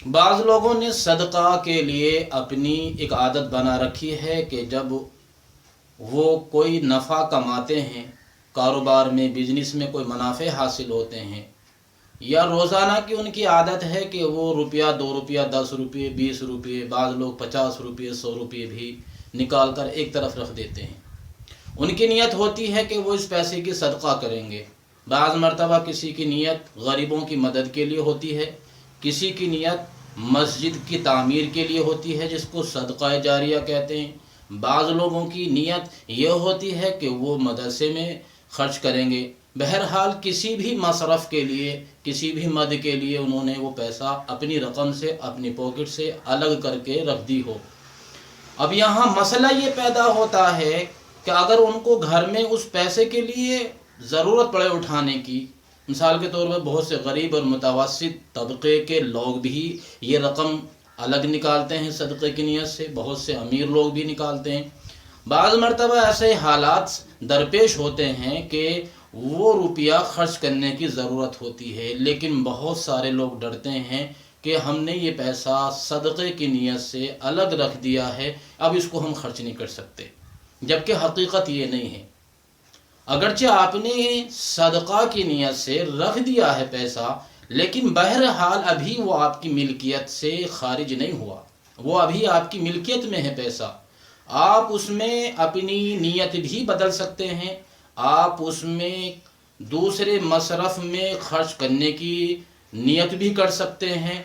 بعض لوگوں نے صدقہ کے لیے اپنی ایک عادت بنا رکھی ہے کہ جب وہ کوئی نفع کماتے ہیں، کاروبار میں، بزنس میں کوئی منافع حاصل ہوتے ہیں، یا روزانہ کی ان کی عادت ہے کہ وہ روپیہ 2 روپیہ 10 روپے 20 روپے، بعض لوگ 50 روپے 100 روپے بھی نکال کر ایک طرف رکھ دیتے ہیں۔ ان کی نیت ہوتی ہے کہ وہ اس پیسے کی صدقہ کریں گے۔ بعض مرتبہ کسی کی نیت غریبوں کی مدد کے لیے ہوتی ہے، کسی کی نیت مسجد کی تعمیر کے لیے ہوتی ہے جس کو صدقہ جاریہ کہتے ہیں، بعض لوگوں کی نیت یہ ہوتی ہے کہ وہ مدرسے میں خرچ کریں گے۔ بہرحال کسی بھی مصرف کے لیے، کسی بھی مد کے لیے انہوں نے وہ پیسہ اپنی رقم سے، اپنی پاکٹ سے الگ کر کے رکھ دی ہو۔ اب یہاں مسئلہ یہ پیدا ہوتا ہے کہ اگر ان کو گھر میں اس پیسے کے لیے ضرورت پڑے اٹھانے کی، مثال کے طور پر بہت سے غریب اور متوسط طبقے کے لوگ بھی یہ رقم الگ نکالتے ہیں صدقے کی نیت سے، بہت سے امیر لوگ بھی نکالتے ہیں۔ بعض مرتبہ ایسے حالات درپیش ہوتے ہیں کہ وہ روپیہ خرچ کرنے کی ضرورت ہوتی ہے، لیکن بہت سارے لوگ ڈرتے ہیں کہ ہم نے یہ پیسہ صدقے کی نیت سے الگ رکھ دیا ہے، اب اس کو ہم خرچ نہیں کر سکتے، جبکہ حقیقت یہ نہیں ہے۔ اگرچہ آپ نے صدقہ کی نیت سے رکھ دیا ہے پیسہ، لیکن بہرحال ابھی وہ آپ کی ملکیت سے خارج نہیں ہوا، وہ ابھی آپ کی ملکیت میں ہے پیسہ۔ آپ اس میں اپنی نیت بھی بدل سکتے ہیں، آپ اس میں دوسرے مصرف میں خرچ کرنے کی نیت بھی کر سکتے ہیں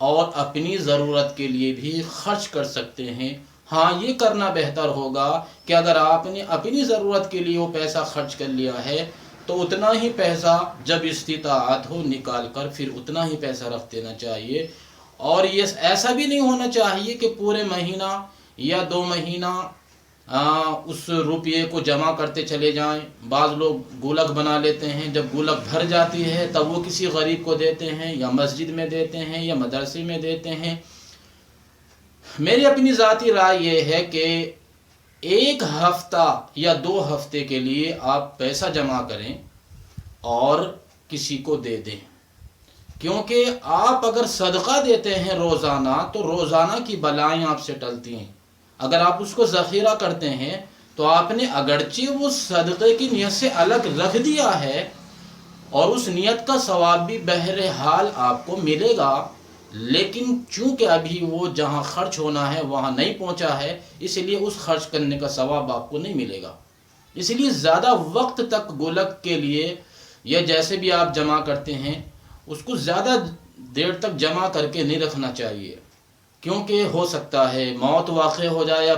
اور اپنی ضرورت کے لیے بھی خرچ کر سکتے ہیں۔ ہاں، یہ کرنا بہتر ہوگا کہ اگر آپ نے اپنی ضرورت کے لیے وہ پیسہ خرچ کر لیا ہے تو اتنا ہی پیسہ جب استطاعت ہو نکال کر پھر اتنا ہی پیسہ رکھ دینا چاہیے، اور یہ ایسا بھی نہیں ہونا چاہیے کہ پورے مہینہ یا 2 مہینہ اس روپیے کو جمع کرتے چلے جائیں۔ بعض لوگ گولک بنا لیتے ہیں، جب گولک بھر جاتی ہے تب وہ کسی غریب کو دیتے ہیں، یا مسجد میں دیتے ہیں، یا مدرسے میں دیتے ہیں۔ میری اپنی ذاتی رائے یہ ہے کہ 1 ہفتہ یا 2 ہفتے کے لیے آپ پیسہ جمع کریں اور کسی کو دے دیں، کیونکہ آپ اگر صدقہ دیتے ہیں روزانہ تو روزانہ کی بلائیں آپ سے ٹلتی ہیں۔ اگر آپ اس کو ذخیرہ کرتے ہیں تو آپ نے اگرچہ وہ صدقے کی نیت سے الگ رکھ دیا ہے اور اس نیت کا ثواب بھی بہرحال آپ کو ملے گا، لیکن چونکہ ابھی وہ جہاں خرچ ہونا ہے وہاں نہیں پہنچا ہے، اس لیے اس خرچ کرنے کا ثواب آپ کو نہیں ملے گا۔ اس لیے زیادہ وقت تک گولک کے لیے یا جیسے بھی آپ جمع کرتے ہیں اس کو زیادہ دیر تک جمع کر کے نہیں رکھنا چاہیے، کیونکہ ہو سکتا ہے موت واقع ہو جائے،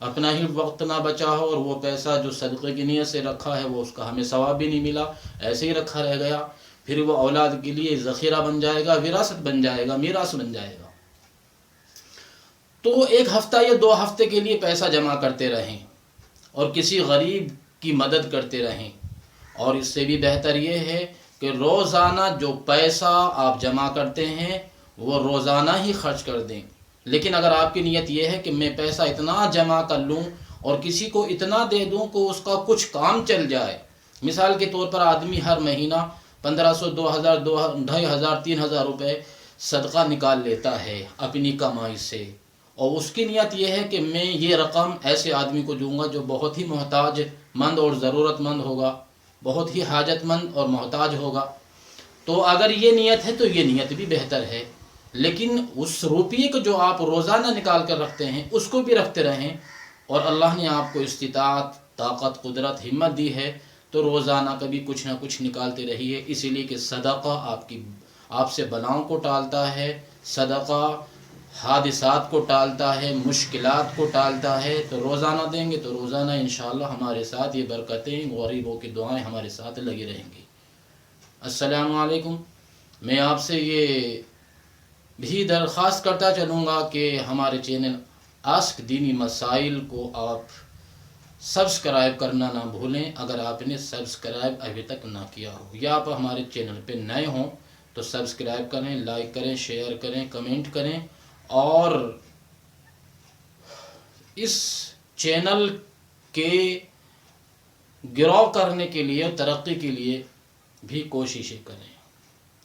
اپنا ہی وقت نہ بچا ہو اور وہ پیسہ جو صدقے کی نیت سے رکھا ہے وہ اس کا ہمیں ثواب بھی نہیں ملا، ایسے ہی رکھا رہ گیا، پھر وہ اولاد کے لیے ذخیرہ بن جائے گا، وراثت بن جائے گا، میراث بن جائے گا۔ تو 1 ہفتہ یا 2 ہفتے کے لیے پیسہ جمع کرتے رہیں اور کسی غریب کی مدد کرتے رہیں، اور اس سے بھی بہتر یہ ہے کہ روزانہ جو پیسہ آپ جمع کرتے ہیں وہ روزانہ ہی خرچ کر دیں۔ لیکن اگر آپ کی نیت یہ ہے کہ میں پیسہ اتنا جمع کر لوں اور کسی کو اتنا دے دوں کہ اس کا کچھ کام چل جائے، مثال کے طور پر آدمی ہر مہینہ 1500 2000 2500 3000 روپے صدقہ نکال لیتا ہے اپنی کمائی سے، اور اس کی نیت یہ ہے کہ میں یہ رقم ایسے آدمی کو دوں گا جو بہت ہی محتاج مند اور ضرورت مند ہوگا، بہت ہی حاجت مند اور محتاج ہوگا، تو اگر یہ نیت ہے تو یہ نیت بھی بہتر ہے۔ لیکن اس روپیے کو جو آپ روزانہ نکال کر رکھتے ہیں اس کو بھی رکھتے رہیں، اور اللہ نے آپ کو استطاعت، طاقت، قدرت، ہمت دی ہے تو روزانہ کبھی کچھ نہ کچھ نکالتے رہیے، اسی لیے کہ صدقہ آپ سے بلاؤں کو ٹالتا ہے، صدقہ حادثات کو ٹالتا ہے، مشکلات کو ٹالتا ہے۔ تو روزانہ دیں گے تو روزانہ انشاءاللہ ہمارے ساتھ یہ برکتیں، غریبوں کی دعائیں ہمارے ساتھ لگی رہیں گی۔ السلام علیکم۔ میں آپ سے یہ بھی درخواست کرتا چلوں گا کہ ہمارے چینل آسک دینی مسائل کو آپ سبسکرائب کرنا نہ بھولیں، اگر آپ نے سبسکرائب ابھی تک نہ کیا ہو، یا آپ ہمارے چینل پہ نئے ہوں تو سبسکرائب کریں، لائک کریں، شیئر کریں، کمنٹ کریں، اور اس چینل کے گرو کرنے کے لیے، ترقی کے لیے بھی کوششیں کریں۔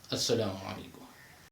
السلام علیکم۔